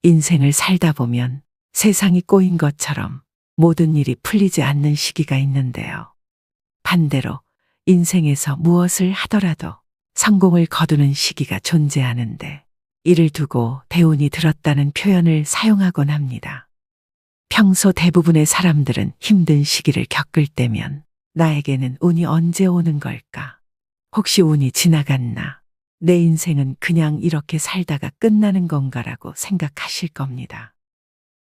인생을 살다 보면 세상이 꼬인 것처럼 모든 일이 풀리지 않는 시기가 있는데요. 반대로 인생에서 무엇을 하더라도 성공을 거두는 시기가 존재하는데 이를 두고 대운이 들었다는 표현을 사용하곤 합니다. 평소 대부분의 사람들은 힘든 시기를 겪을 때면 나에게는 운이 언제 오는 걸까? 혹시 운이 지나갔나? 내 인생은 그냥 이렇게 살다가 끝나는 건가라고 생각하실 겁니다.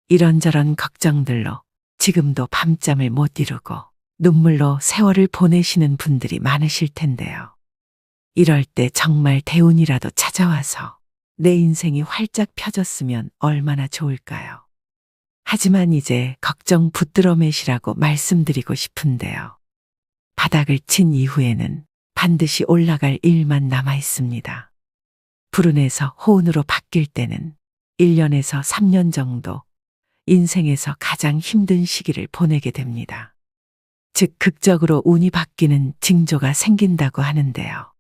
이런저런 걱정들로 지금도 밤잠을 못 이루고 눈물로 세월을 보내시는 분들이 많으실 텐데요. 이럴 때 정말 대운이라도 찾아와서 내 인생이 활짝 펴졌으면 얼마나 좋을까요? 하지만 이제 걱정 붙들어 매시라고 말씀드리고 싶은데요. 바닥을 친 이후에는 반드시 올라갈 일만 남아 있습니다. 불운에서 호운으로 바뀔 때는 1년에서 3년 정도 인생에서 가장 힘든 시기를 보내게 됩니다. 즉 극적으로 운이 바뀌는 징조가 생긴다고 하는데요.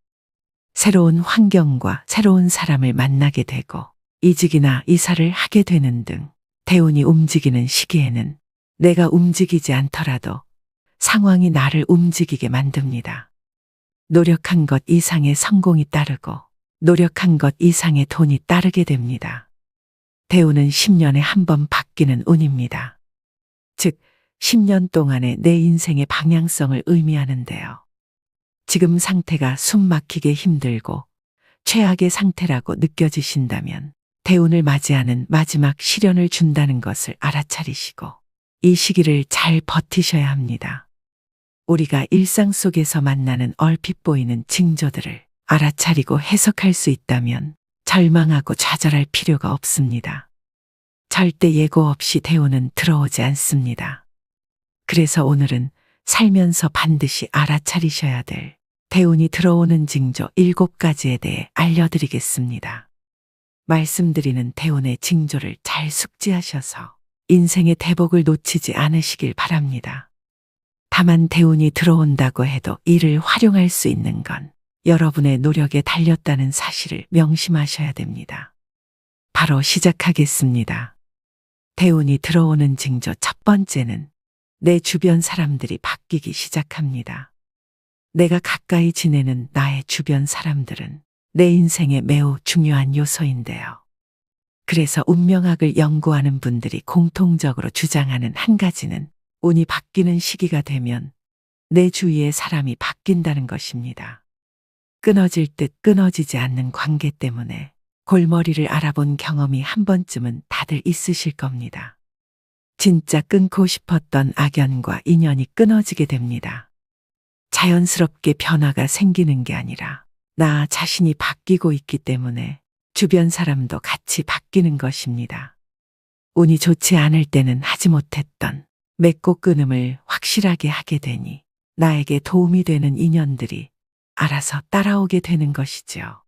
새로운 환경과 새로운 사람을 만나게 되고 이직이나 이사를 하게 되는 등 대운이 움직이는 시기에는 내가 움직이지 않더라도 상황이 나를 움직이게 만듭니다. 노력한 것 이상의 성공이 따르고 노력한 것 이상의 돈이 따르게 됩니다. 대운은 10년에 한 번 바뀌는 운입니다. 즉 10년 동안의 내 인생의 방향성을 의미하는데요. 지금 상태가 숨 막히게 힘들고 최악의 상태라고 느껴지신다면 대운을 맞이하는 마지막 시련을 준다는 것을 알아차리시고 이 시기를 잘 버티셔야 합니다. 우리가 일상 속에서 만나는 얼핏 보이는 징조들을 알아차리고 해석할 수 있다면 절망하고 좌절할 필요가 없습니다. 절대 예고 없이 대운은 들어오지 않습니다. 그래서 오늘은 살면서 반드시 알아차리셔야 될 대운이 들어오는 징조 7가지에 대해 알려드리겠습니다. 말씀드리는 대운의 징조를 잘 숙지하셔서 인생의 대복을 놓치지 않으시길 바랍니다. 다만 대운이 들어온다고 해도 이를 활용할 수 있는 건 여러분의 노력에 달렸다는 사실을 명심하셔야 됩니다. 바로 시작하겠습니다. 대운이 들어오는 징조 첫 번째는 내 주변 사람들이 바뀌기 시작합니다. 내가 가까이 지내는 나의 주변 사람들은 내 인생에 매우 중요한 요소인데요. 그래서 운명학을 연구하는 분들이 공통적으로 주장하는 한 가지는 운이 바뀌는 시기가 되면 내 주위의 사람이 바뀐다는 것입니다. 끊어질 듯 끊어지지 않는 관계 때문에 골머리를 알아본 경험이 한 번쯤은 다들 있으실 겁니다. 진짜 끊고 싶었던 악연과 인연이 끊어지게 됩니다. 자연스럽게 변화가 생기는 게 아니라 나 자신이 바뀌고 있기 때문에 주변 사람도 같이 바뀌는 것입니다. 운이 좋지 않을 때는 하지 못했던 맺고 끊음을 확실하게 하게 되니 나에게 도움이 되는 인연들이 알아서 따라오게 되는 것이죠.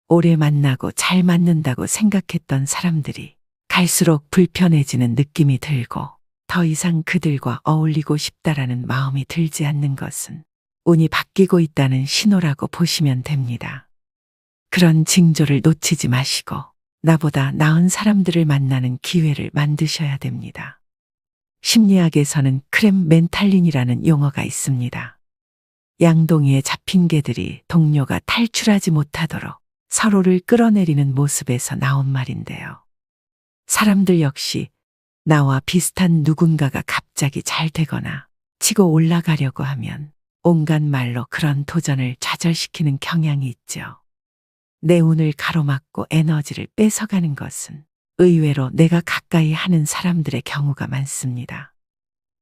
오래 만나고 잘 맞는다고 생각했던 사람들이 갈수록 불편해지는 느낌이 들고 더 이상 그들과 어울리고 싶다라는 마음이 들지 않는 것은 운이 바뀌고 있다는 신호라고 보시면 됩니다. 그런 징조를 놓치지 마시고 나보다 나은 사람들을 만나는 기회를 만드셔야 됩니다. 심리학에서는 크렘 멘탈린이라는 용어가 있습니다. 양동이에 잡힌 개들이 동료가 탈출하지 못하도록 서로를 끌어내리는 모습에서 나온 말인데요. 사람들 역시 나와 비슷한 누군가가 갑자기 잘 되거나 치고 올라가려고 하면 온갖 말로 그런 도전을 좌절시키는 경향이 있죠. 내 운을 가로막고 에너지를 뺏어가는 것은 의외로 내가 가까이 하는 사람들의 경우가 많습니다.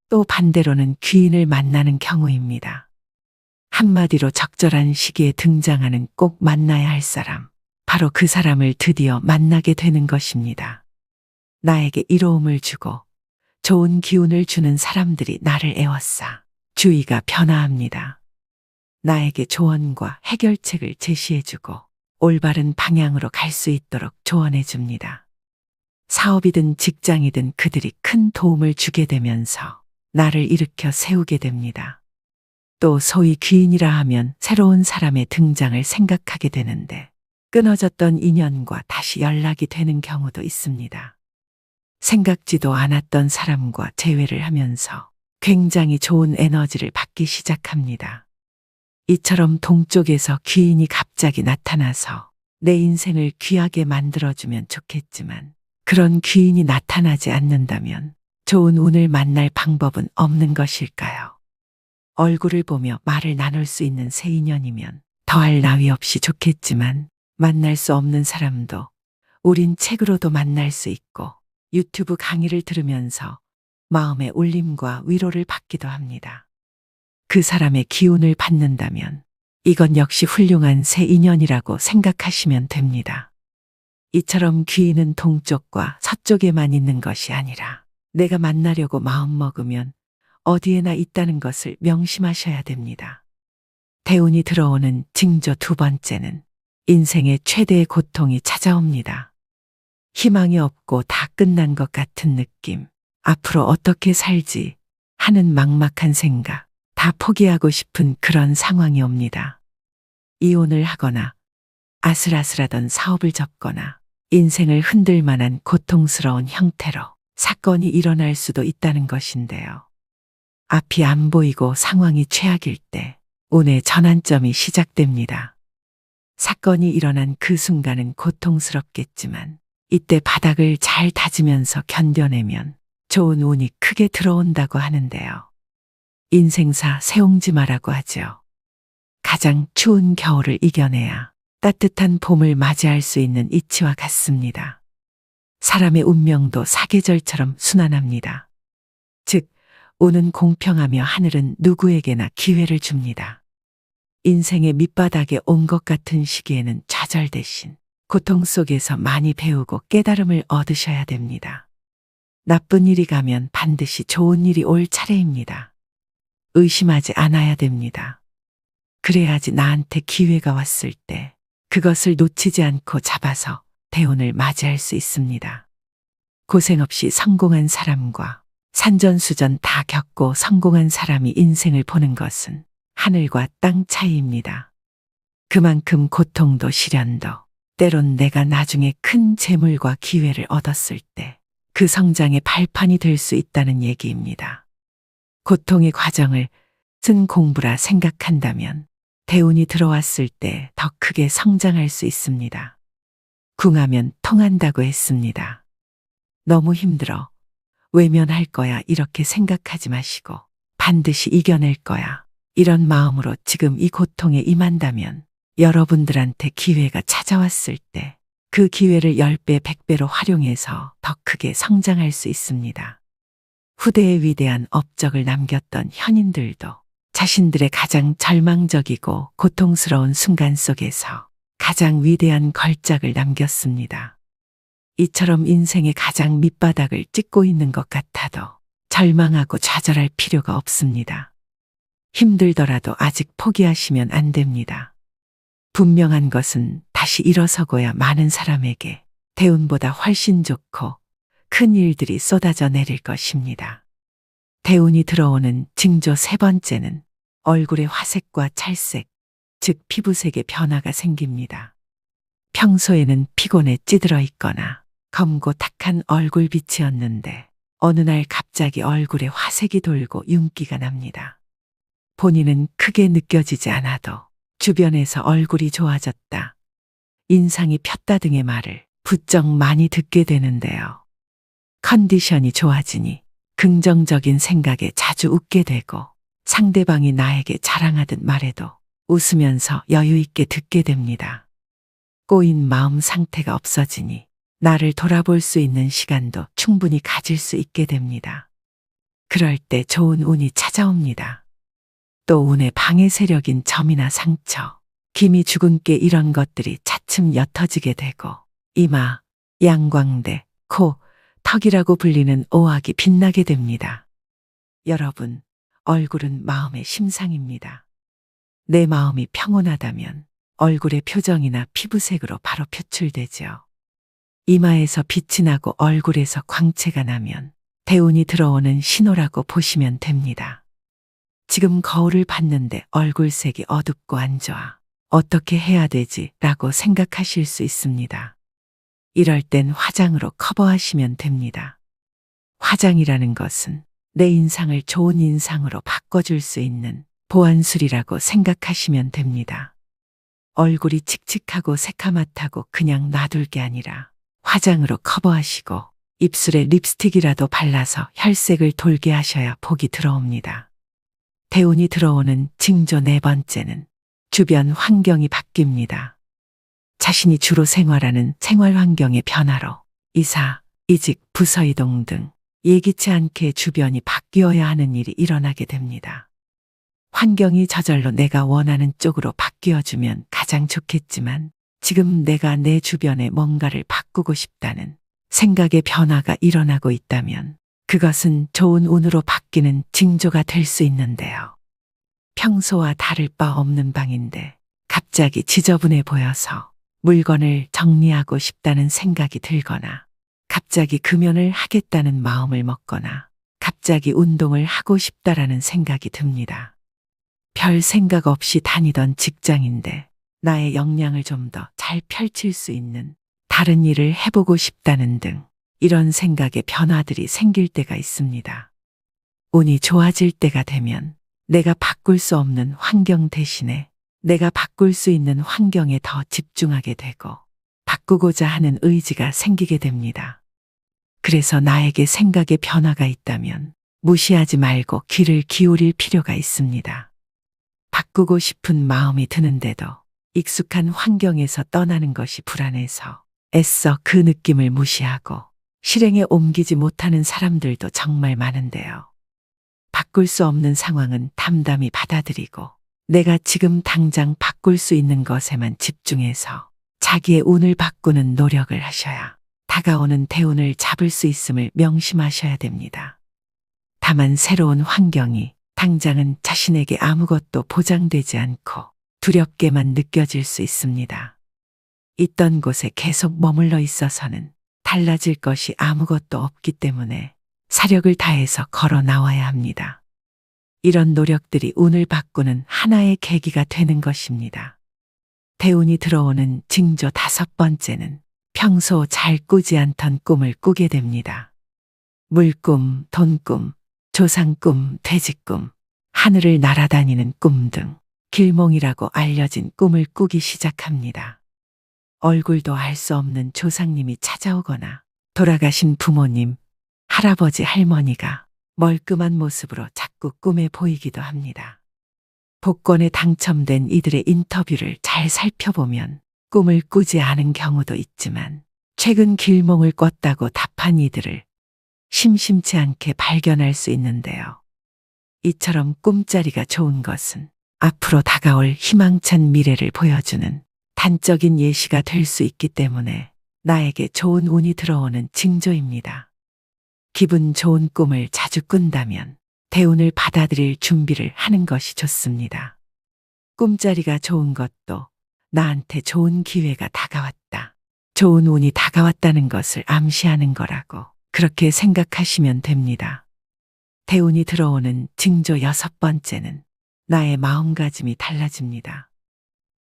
또 반대로는 귀인을 만나는 경우입니다. 한마디로 적절한 시기에 등장하는 꼭 만나야 할 사람, 바로 그 사람을 드디어 만나게 되는 것입니다. 나에게 이로움을 주고 좋은 기운을 주는 사람들이 나를 에워싸 주위가 변화합니다. 나에게 조언과 해결책을 제시해주고 올바른 방향으로 갈 수 있도록 조언해줍니다. 사업이든 직장이든 그들이 큰 도움을 주게 되면서 나를 일으켜 세우게 됩니다. 또 소위 귀인이라 하면 새로운 사람의 등장을 생각하게 되는데 끊어졌던 인연과 다시 연락이 되는 경우도 있습니다. 생각지도 않았던 사람과 재회를 하면서 굉장히 좋은 에너지를 받기 시작합니다. 이처럼 동쪽에서 귀인이 갑자기 나타나서 내 인생을 귀하게 만들어주면 좋겠지만 그런 귀인이 나타나지 않는다면 좋은 운을 만날 방법은 없는 것일까요? 얼굴을 보며 말을 나눌 수 있는 새 인연이면 더할 나위 없이 좋겠지만 만날 수 없는 사람도 우린 책으로도 만날 수 있고 유튜브 강의를 들으면서 마음의 울림과 위로를 받기도 합니다. 그 사람의 기운을 받는다면 이건 역시 훌륭한 새 인연이라고 생각하시면 됩니다. 이처럼 귀인은 동쪽과 서쪽에만 있는 것이 아니라 내가 만나려고 마음먹으면 어디에나 있다는 것을 명심하셔야 됩니다. 대운이 들어오는 징조 두 번째는 인생의 최대의 고통이 찾아옵니다. 희망이 없고 다 끝난 것 같은 느낌, 앞으로 어떻게 살지 하는 막막한 생각, 다 포기하고 싶은 그런 상황이 옵니다. 이혼을 하거나 아슬아슬하던 사업을 접거나 인생을 흔들 만한 고통스러운 형태로 사건이 일어날 수도 있다는 것인데요. 앞이 안 보이고 상황이 최악일 때 운의 전환점이 시작됩니다. 사건이 일어난 그 순간은 고통스럽겠지만 이때 바닥을 잘 다지면서 견뎌내면 좋은 운이 크게 들어온다고 하는데요. 인생사 세옹지마라고 하죠. 가장 추운 겨울을 이겨내야 따뜻한 봄을 맞이할 수 있는 이치와 같습니다. 사람의 운명도 사계절처럼 순환합니다. 즉, 운은 공평하며 하늘은 누구에게나 기회를 줍니다. 인생의 밑바닥에 온 것 같은 시기에는 좌절 대신 고통 속에서 많이 배우고 깨달음을 얻으셔야 됩니다. 나쁜 일이 가면 반드시 좋은 일이 올 차례입니다. 의심하지 않아야 됩니다. 그래야지 나한테 기회가 왔을 때 그것을 놓치지 않고 잡아서 대운을 맞이할 수 있습니다. 고생 없이 성공한 사람과 산전수전 다 겪고 성공한 사람이 인생을 보는 것은 하늘과 땅 차이입니다. 그만큼 고통도 시련도 때론 내가 나중에 큰 재물과 기회를 얻었을 때 그 성장의 발판이 될 수 있다는 얘기입니다. 고통의 과정을 쓴 공부라 생각한다면 대운이 들어왔을 때 더 크게 성장할 수 있습니다. 궁하면 통한다고 했습니다. 너무 힘들어. 외면할 거야 이렇게 생각하지 마시고 반드시 이겨낼 거야. 이런 마음으로 지금 이 고통에 임한다면 여러분들한테 기회가 찾아왔을 때 그 기회를 10배, 100배로 활용해서 더 크게 성장할 수 있습니다. 후대에 위대한 업적을 남겼던 현인들도 자신들의 가장 절망적이고 고통스러운 순간 속에서 가장 위대한 걸작을 남겼습니다. 이처럼 인생의 가장 밑바닥을 찍고 있는 것 같아도 절망하고 좌절할 필요가 없습니다. 힘들더라도 아직 포기하시면 안 됩니다. 분명한 것은 다시 일어서고야 많은 사람에게 대운보다 훨씬 좋고 큰 일들이 쏟아져 내릴 것입니다. 대운이 들어오는 징조 세 번째는 얼굴의 화색과 찰색, 즉 피부색의 변화가 생깁니다. 평소에는 피곤에 찌들어 있거나 검고 탁한 얼굴빛이었는데 어느 날 갑자기 얼굴에 화색이 돌고 윤기가 납니다. 본인은 크게 느껴지지 않아도 주변에서 얼굴이 좋아졌다, 인상이 폈다 등의 말을 부쩍 많이 듣게 되는데요. 컨디션이 좋아지니 긍정적인 생각에 자주 웃게 되고 상대방이 나에게 자랑하듯 말해도 웃으면서 여유 있게 듣게 됩니다. 꼬인 마음 상태가 없어지니 나를 돌아볼 수 있는 시간도 충분히 가질 수 있게 됩니다. 그럴 때 좋은 운이 찾아옵니다. 또 운의 방해 세력인 점이나 상처, 기미 주근깨 이런 것들이 차츰 옅어지게 되고 이마, 양광대, 코, 턱이라고 불리는 오악이 빛나게 됩니다. 여러분, 얼굴은 마음의 심상입니다. 내 마음이 평온하다면 얼굴의 표정이나 피부색으로 바로 표출되죠. 이마에서 빛이 나고 얼굴에서 광채가 나면 대운이 들어오는 신호라고 보시면 됩니다. 지금 거울을 봤는데 얼굴색이 어둡고 안 좋아. 어떻게 해야 되지? 라고 생각하실 수 있습니다. 이럴 땐 화장으로 커버하시면 됩니다. 화장이라는 것은 내 인상을 좋은 인상으로 바꿔줄 수 있는 보안술이라고 생각하시면 됩니다. 얼굴이 칙칙하고 새카맣다고 그냥 놔둘 게 아니라 화장으로 커버하시고 입술에 립스틱이라도 발라서 혈색을 돌게 하셔야 복이 들어옵니다. 대운이 들어오는 징조 네 번째는 주변 환경이 바뀝니다. 자신이 주로 생활하는 생활 환경의 변화로 이사, 이직, 부서 이동 등 예기치 않게 주변이 바뀌어야 하는 일이 일어나게 됩니다. 환경이 저절로 내가 원하는 쪽으로 바뀌어주면 가장 좋겠지만 지금 내가 내 주변에 뭔가를 바꾸고 싶다는 생각의 변화가 일어나고 있다면 그것은 좋은 운으로 바뀌는 징조가 될 수 있는데요. 평소와 다를 바 없는 방인데 갑자기 지저분해 보여서 물건을 정리하고 싶다는 생각이 들거나 갑자기 금연을 하겠다는 마음을 먹거나 갑자기 운동을 하고 싶다라는 생각이 듭니다. 별 생각 없이 다니던 직장인데 나의 역량을 좀 더 잘 펼칠 수 있는 다른 일을 해보고 싶다는 등 이런 생각의 변화들이 생길 때가 있습니다. 운이 좋아질 때가 되면 내가 바꿀 수 없는 환경 대신에 내가 바꿀 수 있는 환경에 더 집중하게 되고 바꾸고자 하는 의지가 생기게 됩니다. 그래서 나에게 생각의 변화가 있다면 무시하지 말고 귀를 기울일 필요가 있습니다. 바꾸고 싶은 마음이 드는데도 익숙한 환경에서 떠나는 것이 불안해서 애써 그 느낌을 무시하고 실행에 옮기지 못하는 사람들도 정말 많은데요. 바꿀 수 없는 상황은 담담히 받아들이고 내가 지금 당장 바꿀 수 있는 것에만 집중해서 자기의 운을 바꾸는 노력을 하셔야 다가오는 대운을 잡을 수 있음을 명심하셔야 됩니다. 다만 새로운 환경이 당장은 자신에게 아무것도 보장되지 않고 두렵게만 느껴질 수 있습니다. 있던 곳에 계속 머물러 있어서는 달라질 것이 아무것도 없기 때문에 사력을 다해서 걸어 나와야 합니다. 이런 노력들이 운을 바꾸는 하나의 계기가 되는 것입니다. 대운이 들어오는 징조 다섯 번째는 평소 잘 꾸지 않던 꿈을 꾸게 됩니다. 물꿈, 돈꿈, 조상꿈, 돼지꿈, 하늘을 날아다니는 꿈 등 길몽이라고 알려진 꿈을 꾸기 시작합니다. 얼굴도 알 수 없는 조상님이 찾아오거나 돌아가신 부모님, 할아버지, 할머니가 멀끔한 모습으로 자꾸 꿈에 보이기도 합니다. 복권에 당첨된 이들의 인터뷰를 잘 살펴보면 꿈을 꾸지 않은 경우도 있지만 최근 길몽을 꿨다고 답한 이들을 심심치 않게 발견할 수 있는데요. 이처럼 꿈자리가 좋은 것은 앞으로 다가올 희망찬 미래를 보여주는 단적인 예시가 될 수 있기 때문에 나에게 좋은 운이 들어오는 징조입니다. 기분 좋은 꿈을 자주 꾼다면 대운을 받아들일 준비를 하는 것이 좋습니다. 꿈자리가 좋은 것도 나한테 좋은 기회가 다가왔다, 좋은 운이 다가왔다는 것을 암시하는 거라고 그렇게 생각하시면 됩니다. 대운이 들어오는 징조 여섯 번째는 나의 마음가짐이 달라집니다.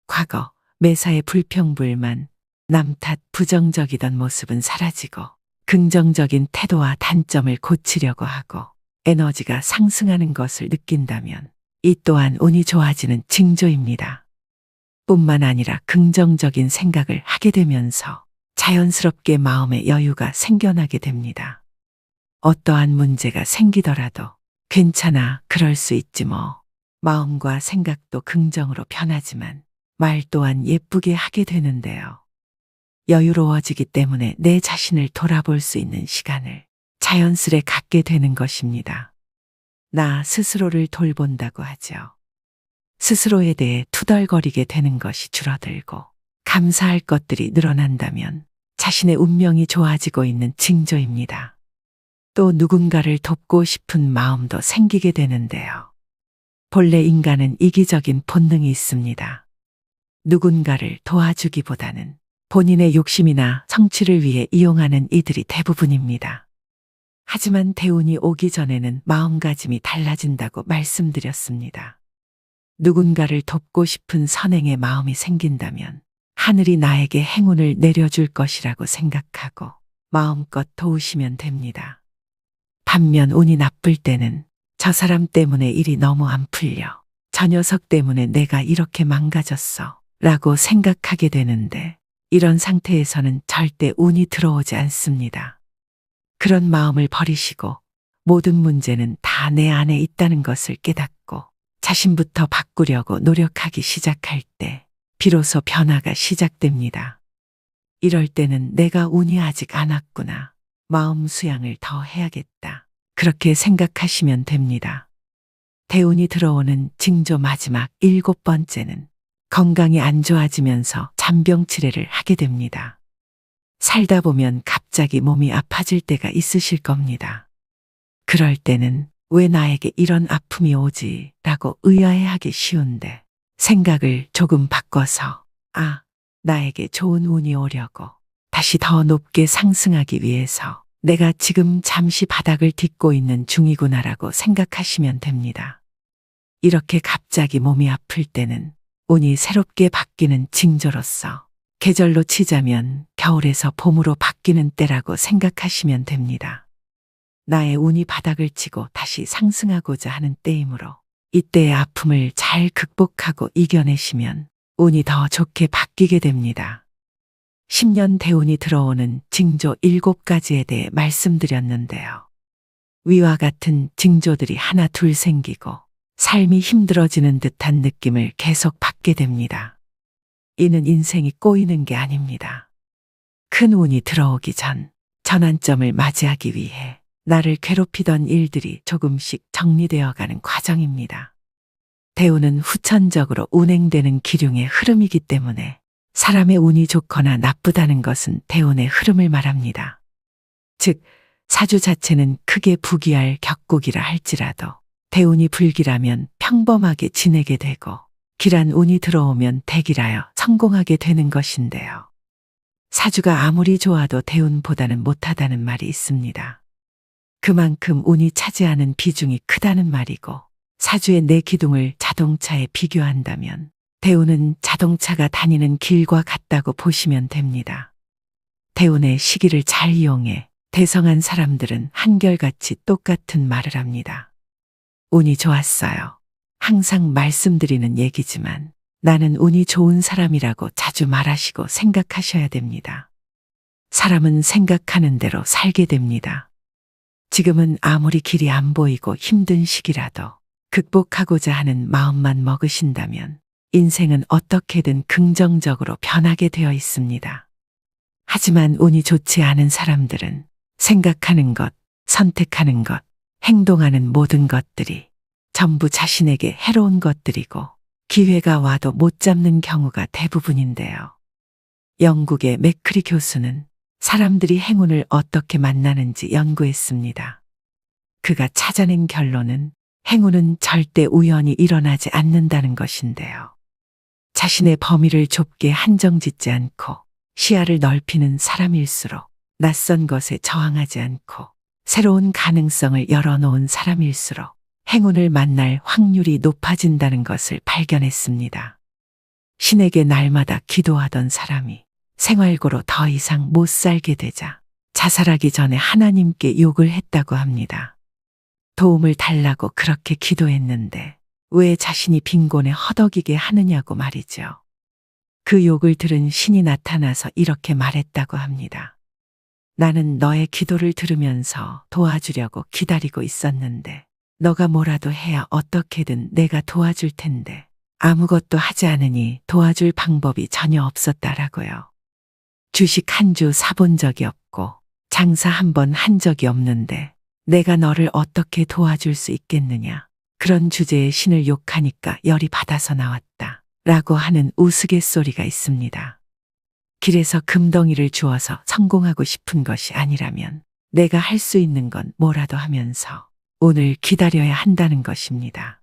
과거 매사에 불평불만, 남 탓 부정적이던 모습은 사라지고 긍정적인 태도와 단점을 고치려고 하고 에너지가 상승하는 것을 느낀다면 이 또한 운이 좋아지는 징조입니다. 뿐만 아니라 긍정적인 생각을 하게 되면서 자연스럽게 마음의 여유가 생겨나게 됩니다. 어떠한 문제가 생기더라도 괜찮아, 그럴 수 있지 뭐. 마음과 생각도 긍정으로 변하지만 말 또한 예쁘게 하게 되는데요. 여유로워지기 때문에 내 자신을 돌아볼 수 있는 시간을 자연스레 갖게 되는 것입니다. 나 스스로를 돌본다고 하죠. 스스로에 대해 투덜거리게 되는 것이 줄어들고 감사할 것들이 늘어난다면 자신의 운명이 좋아지고 있는 징조입니다. 또 누군가를 돕고 싶은 마음도 생기게 되는데요. 본래 인간은 이기적인 본능이 있습니다. 누군가를 도와주기보다는 본인의 욕심이나 성취를 위해 이용하는 이들이 대부분입니다. 하지만 대운이 오기 전에는 마음가짐이 달라진다고 말씀드렸습니다. 누군가를 돕고 싶은 선행의 마음이 생긴다면 하늘이 나에게 행운을 내려줄 것이라고 생각하고 마음껏 도우시면 됩니다. 반면 운이 나쁠 때는 저 사람 때문에 일이 너무 안 풀려. 저 녀석 때문에 내가 이렇게 망가졌어. 라고 생각하게 되는데 이런 상태에서는 절대 운이 들어오지 않습니다. 그런 마음을 버리시고 모든 문제는 다 내 안에 있다는 것을 깨닫고 자신부터 바꾸려고 노력하기 시작할 때 비로소 변화가 시작됩니다. 이럴 때는 내가 운이 아직 안 왔구나. 마음 수양을 더 해야겠다. 그렇게 생각하시면 됩니다. 대운이 들어오는 징조 마지막 7번째는 건강이 안 좋아지면서 잔병치레를 하게 됩니다. 살다 보면 갑자기 몸이 아파질 때가 있으실 겁니다. 그럴 때는 왜 나에게 이런 아픔이 오지? 라고 의아해하기 쉬운데 생각을 조금 바꿔서 나에게 좋은 운이 오려고 다시 더 높게 상승하기 위해서 내가 지금 잠시 바닥을 딛고 있는 중이구나라고 생각하시면 됩니다. 이렇게 갑자기 몸이 아플 때는 운이 새롭게 바뀌는 징조로서 계절로 치자면 겨울에서 봄으로 바뀌는 때라고 생각하시면 됩니다. 나의 운이 바닥을 치고 다시 상승하고자 하는 때이므로 이때의 아픔을 잘 극복하고 이겨내시면 운이 더 좋게 바뀌게 됩니다. 10년 대운이 들어오는 징조 7가지에 대해 말씀드렸는데요. 위와 같은 징조들이 하나 둘 생기고 삶이 힘들어지는 듯한 느낌을 계속 받게 됩니다. 이는 인생이 꼬이는 게 아닙니다. 큰 운이 들어오기 전 전환점을 맞이하기 위해 나를 괴롭히던 일들이 조금씩 정리되어 가는 과정입니다. 대운은 후천적으로 운행되는 기륭의 흐름이기 때문에 사람의 운이 좋거나 나쁘다는 것은 대운의 흐름을 말합니다. 즉, 사주 자체는 크게 부귀할 격국이라 할지라도 대운이 불길하면 평범하게 지내게 되고 길한 운이 들어오면 대길하여 성공하게 되는 것인데요. 사주가 아무리 좋아도 대운보다는 못하다는 말이 있습니다. 그만큼 운이 차지하는 비중이 크다는 말이고 사주의 내 기둥을 자동차에 비교한다면 대운은 자동차가 다니는 길과 같다고 보시면 됩니다. 대운의 시기를 잘 이용해 대성한 사람들은 한결같이 똑같은 말을 합니다. 운이 좋았어요. 항상 말씀드리는 얘기지만 나는 운이 좋은 사람이라고 자주 말하시고 생각하셔야 됩니다. 사람은 생각하는 대로 살게 됩니다. 지금은 아무리 길이 안 보이고 힘든 시기라도 극복하고자 하는 마음만 먹으신다면 인생은 어떻게든 긍정적으로 변하게 되어 있습니다. 하지만 운이 좋지 않은 사람들은 생각하는 것, 선택하는 것, 행동하는 모든 것들이 전부 자신에게 해로운 것들이고 기회가 와도 못 잡는 경우가 대부분인데요. 영국의 맥크리 교수는 사람들이 행운을 어떻게 만나는지 연구했습니다. 그가 찾아낸 결론은 행운은 절대 우연히 일어나지 않는다는 것인데요. 자신의 범위를 좁게 한정짓지 않고 시야를 넓히는 사람일수록 낯선 것에 저항하지 않고 새로운 가능성을 열어놓은 사람일수록 행운을 만날 확률이 높아진다는 것을 발견했습니다. 신에게 날마다 기도하던 사람이 생활고로 더 이상 못 살게 되자 자살하기 전에 하나님께 욕을 했다고 합니다. 도움을 달라고 그렇게 기도했는데 왜 자신이 빈곤에 허덕이게 하느냐고 말이죠. 그 욕을 들은 신이 나타나서 이렇게 말했다고 합니다. 나는 너의 기도를 들으면서 도와주려고 기다리고 있었는데 너가 뭐라도 해야 어떻게든 내가 도와줄 텐데 아무것도 하지 않으니 도와줄 방법이 전혀 없었다라고요. 주식 한 주 사본 적이 없고 장사 한 번 한 적이 없는데 내가 너를 어떻게 도와줄 수 있겠느냐. 그런 주제의 신을 욕하니까 열이 받아서 나왔다. 라고 하는 우스갯소리가 있습니다. 길에서 금덩이를 주어서 성공하고 싶은 것이 아니라면 내가 할 수 있는 건 뭐라도 하면서 오늘 기다려야 한다는 것입니다.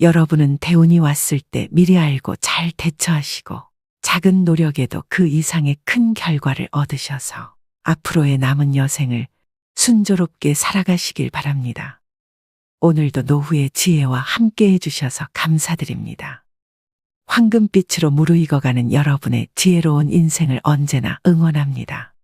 여러분은 대운이 왔을 때 미리 알고 잘 대처하시고 작은 노력에도 그 이상의 큰 결과를 얻으셔서 앞으로의 남은 여생을 순조롭게 살아가시길 바랍니다. 오늘도 노후의 지혜와 함께 해주셔서 감사드립니다. 황금빛으로 무르익어가는 여러분의 지혜로운 인생을 언제나 응원합니다.